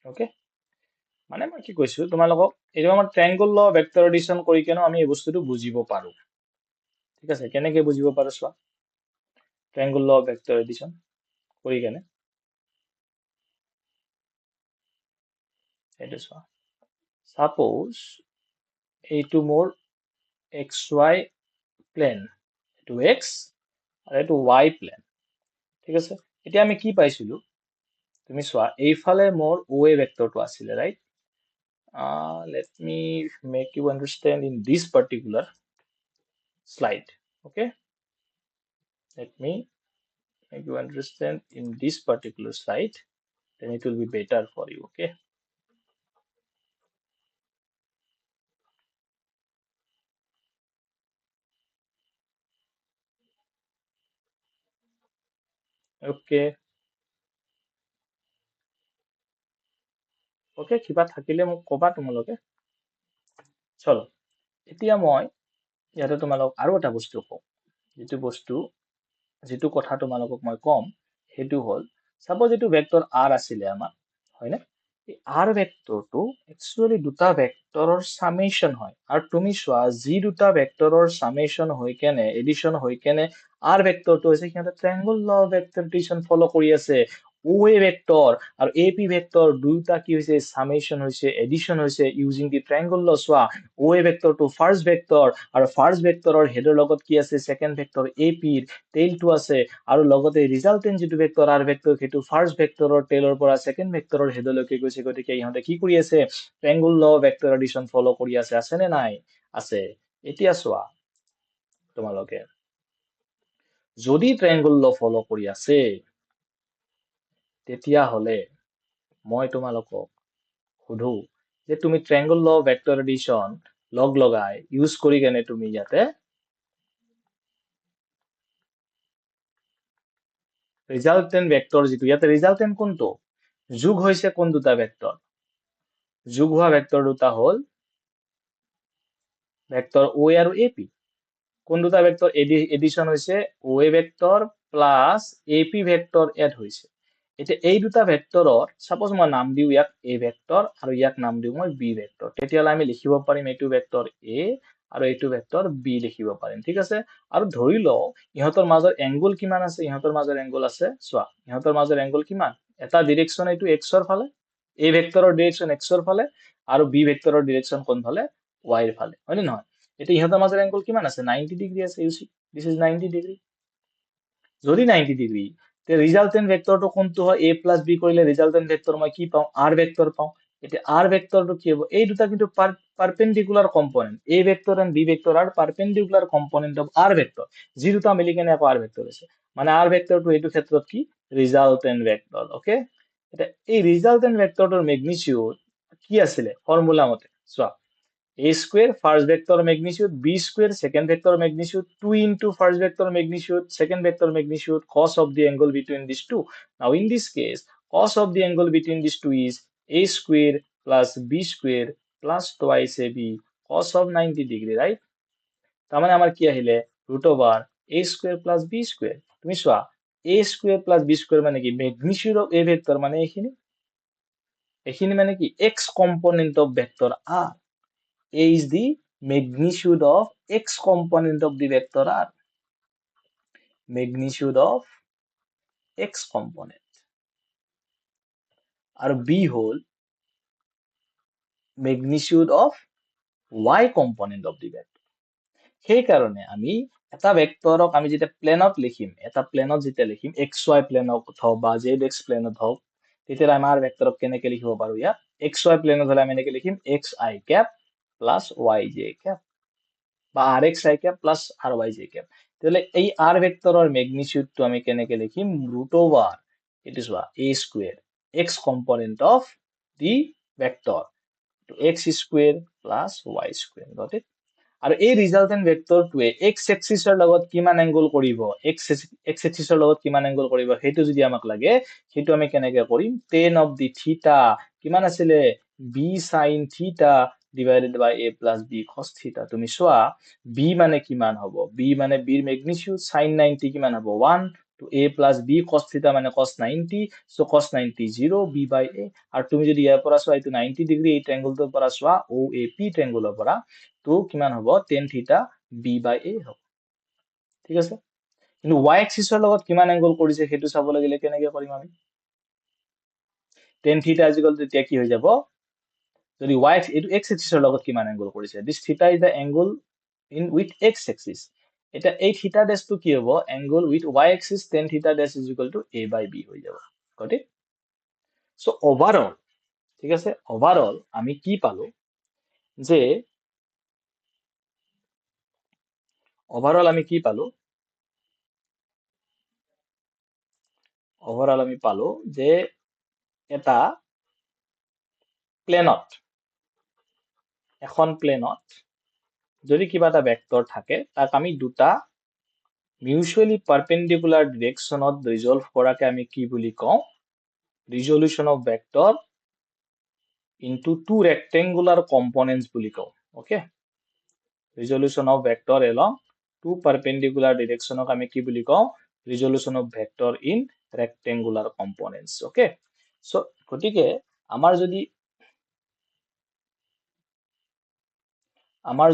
okay মানে মই কি কৈছো তোমালোকক এই আমাৰ ট্ৰায়াঙ্গল ল ভেক্টৰ এডিশন কৰি কেনে আমি এই বস্তুটো বুজিব পাৰো ঠিক আছে কেনেকে বুজিব পাৰো চোৱা ট্ৰায়াঙ্গল ল ভেক্টৰ এডিশন কৰি কেনে এইটো চোৱা সাপোজ এইটো মোৰ xy প্লেন, এইটো x আৰু এইটো y প্লেন, ঠিক আছে। এতিয়া আমি কি পাইছিলো তুমি চোৱা এইফালে মোৰ OA ভেক্টৰটো আছিলে, right? Let me make you understand in this particular slide. Okay, let me make you understand in this particular slide, then it will be better for you. Okay, okay, okay, কিবা থাকিলে মোক কবা তোমালোকে। চলো এতিয়া মই ইয়াতে তোমালোকক আৰু এটা বস্তু কওঁ, যিটো কথা তোমালোকক মই কম সেইটো হ'ল সাপোজ এইটো ভেক্টৰ r আছিলে আমাৰ, হয়নে? এই r ভেক্টৰটো একচুয়ালি দুটা ভেক্টৰৰ সামেশন হয়, আৰু তুমি চোৱা যি দুটা ভেক্টৰৰ সামেশন হৈ কেনে এডিশন হৈ কেনে r ভেক্টৰটো হৈছে সিহঁতে ট্ৰায়াঙ্গল ল অফ ভেক্টৰ এডিশন ফলো কৰি আছে। OA ভেক্টৰ আৰু AP ভেক্টৰ দুটা কি হৈছে সামেশন হৈছে, এডিশন হৈছে ইউজিং দি ট্ৰায়াঙ্গল ল। চোৱা OA ভেক্টৰটো ফাৰ্স্ট ভেক্টৰ আৰু ফাৰ্স্ট ভেক্টৰৰ হেডৰ লগত কি আছে সেকেন্ড ভেক্টৰ AP ৰ টেইলটো আছে, আৰু লগতে ৰিজাল্টেন্ট যিটো ভেক্টৰ r ভেক্টৰ সেইটো ফাৰ্স্ট ভেক্টৰৰ টেইলৰ পৰা সেকেন্ড ভেক্টৰৰ হেডলৈকে গৈছে, গতিকে ইহঁতে কি কৰি আছে ট্ৰায়াঙ্গল ল ভেক্টৰ এডিশন ফলো কৰি আছে নে নাই? আছে। এতিয়া চোৱা তোমালোকে যদি ট্ৰায়াঙ্গল ল ফলো কৰি আছে তেতিয়া হলে মই তোমালোকক সুধো যে তুমি ট্ৰায়াঙ্গল ল ভেক্টৰ এডিশন লগাই ইউজ কৰি কেনে তুমি ইয়াতে ৰিজাল্টেন্ট ভেক্টৰ যিটো ইয়াতে ৰিজাল্টেন্ট কোনটো যোগ হৈছে কোন দুটা ভেক্টৰ, যোগ হোৱা ভেক্টৰ দুটা হ'ল ভেক্টৰ OA আৰু AP। কোন দুটা ভেক্টৰ এডিশন হৈছে OA vector plus AP vector add হৈছে। এতিয়া এই দুটা ভেক্টৰৰ সাপোজ মই নাম দিও ইয়াক A ভেক্টৰ আৰু ইয়াক নাম দিও মই B ভেক্টৰ, তেতিয়াহলে আমি লিখিব পাৰিম এইটো ভেক্টৰ A আৰু এইটো ভেক্টৰ B লিখিব পাৰিম, ঠিক আছে। আৰু ধৰি লও ইহঁতৰ মাজৰ এংগল কিমান আছে, ইহঁতৰ মাজৰ এংগল আছে চোৱা ইহঁতৰ মাজৰ এংগল কিমান, এটা ডিৰেকশন এইটো x ৰ ফালে, A ভেক্টৰৰ ডিৰেকশন x ৰ ফালে আৰু B ভেক্টৰৰ ডিৰেকশন কোন ফালে y ৰ ফালে, হয় নে নহয়? এতিয়া ইহঁতৰ মাজৰ এংগল কিমান আছে 90 ডিগ্ৰী আছে, you see this is 90 degree. যদি 90 ডিগ্ৰী তে ৰিজাল্টেন্ট ভেক্টৰটো কোনটো হয়, a প্লাস b কৰিলে ৰিজাল্টেন্ট ভেক্টৰ মই কি পাওঁ r ভেক্টৰ পাওঁ। এতিয়া r ভেক্টৰটো কি হ'ব, এই দুটা কিন্তু perpendicular component, a vector and b vector are perpendicular component of r vector, যি দুটা মিলি কেনে আকৌ r ভেক্টৰ হৈছে, মানে r ভেক্টৰটো এইটো ক্ষেত্ৰত কি ৰিজাল্টেন্ট ভেক্টৰ। ওকে, এটা এই ৰিজাল্টেন্ট ভেক্টৰটোৰ ম্যাগনিটিউড কি আছিলে ফৰ্মুলা মতে চোৱা a square first vector magnitude, b square second vector magnitude, 2 into first vector magnitude, second vector magnitude, cos of the angle between these two. Now in this case, cos of the angle between these two is a square plus b square plus twice ab cos of 90 degree, right? তার মানে আমার কি আহিলে root over a square plus b square। তুমি চোৱা a square plus b square মানে কি magnitude of a vector, মানে এখিনি মানে কি x component of vector r, A is the magnitude of x component of the vector r, magnitude of x component, are b hall magnitude of y component of the vector। সেই কারণে আমি এটা ভেক্টৰক আমি যেতিয়া প্লেনত লিখিম, এটা প্লেনত যেতিয়া লিখিম xy প্লেনত হওক বা zx প্লেনত হওক, তেতিয়া আমাৰ ভেক্টৰক কেনেকৈ লিখিব পাৰো, ইয়াত xy প্লেনত হলে আমি এনেকৈ লিখিম xi cap plus yj cap বা rxi cap plus ryj cap। তাহলে এই r ভেক্টৰৰ ম্যাগনিটিউডটো আমি কেনেকৈ লিখিম root over it is what a square x component of the vector to x square plus y square, got it? আৰু এই ৰিজাল্টেন্ট ভেক্টৰটোৱে x এক্সিসৰ লগত কিমান এংগল কৰিব, x এক্সিসৰ লগত কিমান এংগল কৰিব সেইটো যদি আমাক লাগে, সেইটো আমি কেনেকৈ কৰিম tan of the theta কিমান আছিলে b sin theta divided by a plus b cos theta। তুমি চোৱা b মানে কিমান হ'ব, b মানে b ৰ ম্যাগনিটিউড sin 90 কিমান হ'ব 1 to a plus b cos theta মানে cos 90, so cos 90 0 b by a। আৰু তুমি যদি ইয়াৰ পৰা চোৱা এইটো 90 ডিগ্ৰী এই ট্ৰায়াঙ্গলটোৰ পৰা চোৱা OAP ট্ৰায়াঙ্গলৰ পৰা, তো কিমান হ'ব tan theta b by a হ'ব, ঠিক আছে। কিন্তু y এক্সিসৰ লগত কিমান এংগল কৰিছে সেইটো চাব লাগিলে কেনেকৈ কৰিম আমি, tan theta is equal to তেতিয়া কি হৈ যাব যদি y এইটো x axis লগত কিমান এংগল কৰিছে this theta is the angle in with x axis এটা এই theta dash টো কি হ'ব angle with y axis tan theta dash is equal to a by b হৈ যাব got it so overall ঠিক আছে overall আমি কি পালো যে overall আমি কি পালো overall আমি পালো যে এটা প্লেনত এখন প্লেনত যদি কিবা এটা ভেক্টৰ থাকে তাক আমি দুটা মিউচুয়ালি পাৰপেন্ডিকুলাৰ ডিৰেকশনত ৰিজলভ কৰাকে আমি কি বুলি কওঁ resolution of vector into two rectangular components বুলি কওঁ okay resolution of vector along two perpendicular ডিরেকশনক আমি কি বুলি কওঁ resolution of vector in rectangular components okay so গতিকে আমাৰ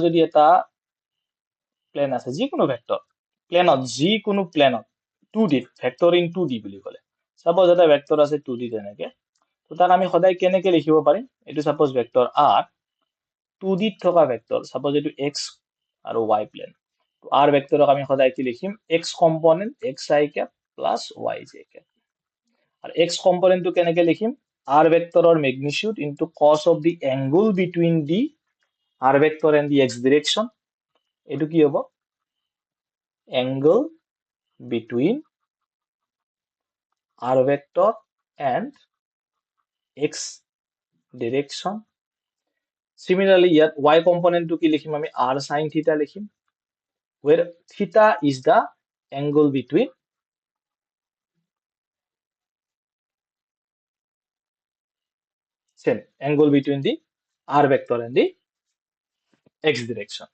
যদি এটা প্লেন আছে যিকোনো ভেক্টৰ প্লেনত যিকোনো প্লেনত 2D ভেক্টৰ ইন 2D বুলি ক'লে সাপোজ এটা ভেক্টৰ আছে 2D তেনেকে তো তাক আমি সদায় কেনেকে লিখিব পাৰিম এটো সাপোজ ভেক্টৰ r 2D থকা ভেক্টৰ সাপোজ এটো x আৰু y প্লেন তো r ভেক্টৰক আমি সদায় কি লিখিম x component xi cap plus yj cap আৰু x কম্পোনেন্টটো কেনেকে লিখিম r ভেক্টৰৰ magnitude into cos of the angle between the r vector and the x direction এটো কি হ'ব angle between r vector and x direction similarly yet y component to ki likhim ami r sin theta likhim where theta is the angle between same angle between the r vector and the x direction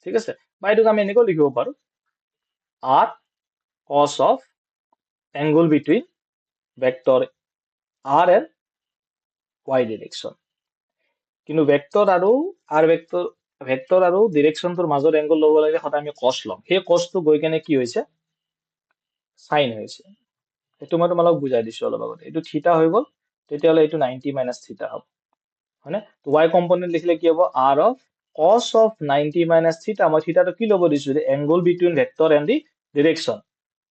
ঠিক আছে বা এটুক আমি এনেকৈ লিখিব পাৰো r cos of angle between vector r and y direction কিন্তু vector আৰু r ভেক্টৰ আৰু ডিৰেকশন তোৰ মাজৰ এংগল লব লাগে হতা আমি cos লম হে cos তো গৈ কেনে কি হৈছে sin হৈছে এটো মই তোমালোক বুজাই দিছো অলপ আগতে এটো থিটা হৈ গল তেতিয়ালে এটো 90 minus থিটা হ'ব হয়নে তো y কম্পোনেন্ট লিখলে কি হ'ব r of cos of 90 minus theta মই থিটাটো কি লব দিছো যে angle between vector and the direction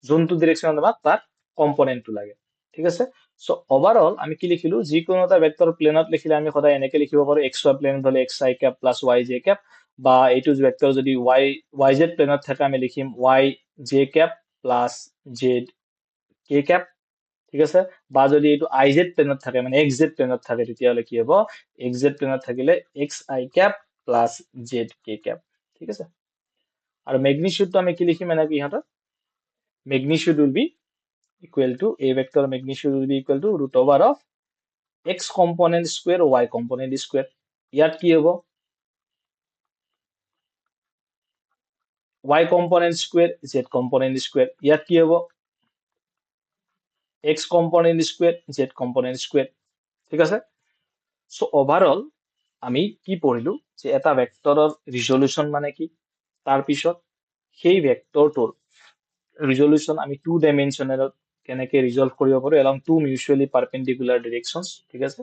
যোনটো ডিরেকশন আমাক তার কম্পোনেন্টটো লাগে ঠিক আছে সো ওভারঅল আমি কি লিখিলো যি কোনো এটা ভেক্টর প্লেনত লিখিলে আমি সদায় এনেকে লিখিব পাৰো xy প্লেনত হলে xi cap plus yj cap বা এইটো ভেক্টর যদি yz প্লেনত থাকে আমি লিখিম yj cap plus zk cap ঠিক আছে বা যদি এইটো iz প্লেনত থাকে মানে xz প্লেনত থাকে তেতিয়া হলে কি হ'ব xz প্লেনত থাকিলে xi cap plus zk cap ঠিক আছে আৰু ম্যাগনিটিউডটো আমি কি লিখিম এনে কি হতা magnitude will be equal to a vector magnitude will be equal to root over of x component square y component square ইয়াত কি হ'ব y component square z component square ইয়াত কি হ'ব x component square z component square ঠিক আছে so overall আমি কি পঢ়িলো যে এটা ভেক্টৰৰ ৰিজলিউশন মানে কি তাৰ পিছত সেই ভেক্টৰটোৰ ৰিজলিউশন আমি টু ডাইমেনশনেলত কেনেকে ৰিজলভ কৰিব পাৰো এলং টু মিউচুয়ালি পাৰপেন্ডিকুলাৰ ডিৰেকশনস ঠিক আছে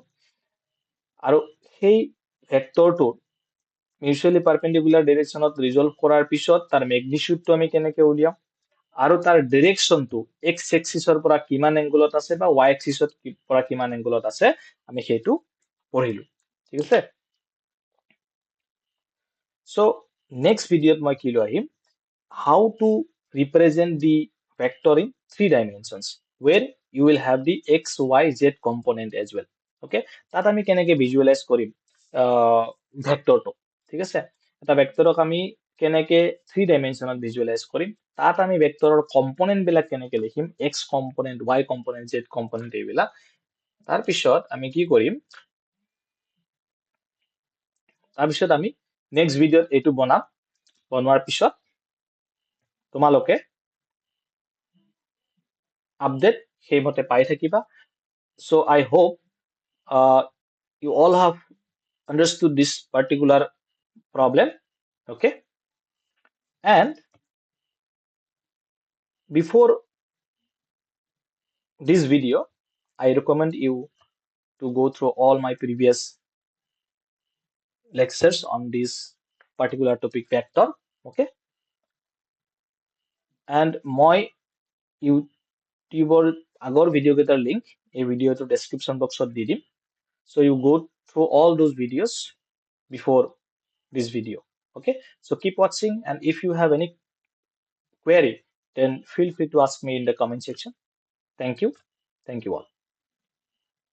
আৰু সেই ভেক্টৰটো মিউচুয়ালি পাৰপেন্ডিকুলাৰ ডিৰেকশনত ৰিজলভ কৰাৰ পিছত তাৰ ম্যাগনিটিউডটো আমি কেনেকে উলিয়াম আৰু তাৰ ডিৰেকশনটো x এক্সিসৰ পৰা কিমান এংগলত আছে বা y এক্সিসৰ পৰা কিমান এংগলত আছে আমি হেতু পঢ়িলো ঠিক আছে সো নেক্সট ভিডিওত মই কি লৈ আহিম how to represent the vector in three dimensions where you will have the x y z component as well okay তাত আমি কেনেকে ভিজুয়ালাইজ কৰিম ভেক্টৰটো ঠিক আছে এটা ভেক্টৰক আমি কেনেকে থ্ৰি ডাইমেনশনত ভিজুয়ালাইজ কৰিম তাত আমি ভেক্টৰৰ কম্পোনেন্ট বিলাক কেনেকে লিখিম x component y component z component এইবিলাক তাৰ পিছত আমি কি কৰিম তাৰ পিছত আমি নেক্সট ভিডিওত এটো বনোৱাৰ পিছত তোমালোকে আপডেট সেইমতে পাই থাকিবা so I hope you all have understood this particular problem okay and before this video I recommend you to go through all my previous lectures on this particular topic vector. Okay, and মই ইউটিউবৰ আগৰ video' কেইটাৰ link এই ভিডিঅ'টোৰ description বক্সত দি দিম, so you go through all those videos before this video. Okay, so keep watching, and if you have any query, then feel free to ask me in the comment section. Thank you all.